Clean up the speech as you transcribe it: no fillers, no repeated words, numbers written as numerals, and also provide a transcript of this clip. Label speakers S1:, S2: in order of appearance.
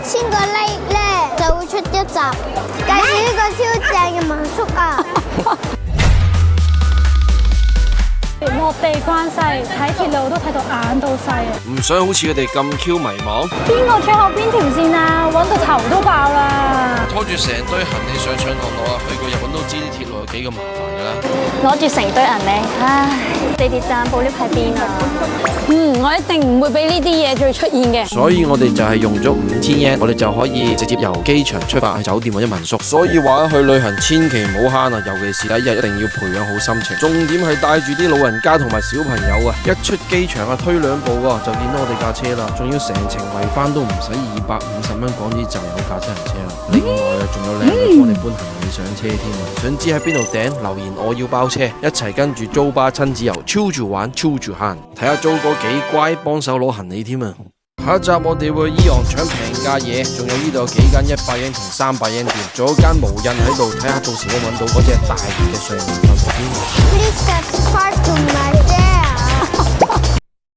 S1: 1000個 like 咧，就會出一集，介紹呢個超正嘅民宿啊！
S2: 落地慣晒，睇鐵路都睇到眼到細啊！
S3: 唔想好似佢哋咁 Q 迷茫，
S2: 邊個最後邊條線啊？揾到頭都爆啦！
S3: 拖住成堆行李上上落落啊！去過日本都知啲鐵路有幾咁麻煩㗎啦。
S4: 攞住成堆銀尾，唉！地鐵站部 lift 喺邊啊？
S2: 我一定唔會俾呢啲嘢再出現嘅。
S3: 所以我哋就係用咗5000 yen，我哋就可以直接由機場出發去酒店或者民宿。所以話去旅行千祈唔好慳啊，尤其是第一日一定要培養好心情。重點係帶住啲老人家同埋小朋友啊，一出機場啊推2步啊就見到我哋架車啦，仲要成程圍翻都唔使250蚊港紙就有架七人車啦。另外啊，仲有靚女幫你搬行李上車添啊！想知喺邊度訂？留言我要包車，一齊跟住租巴親子遊，超住玩，超住慳，睇下租哥幾乖，幫手攞行李添啊！下一集我哋會伊昂搶平價嘢，仲有呢度有幾間100 yen 同300 yen 店，仲有間無印喺度，睇下到時我揾到嗰隻大熱嘅上面有冇添。
S1: Please subscribe to my channel.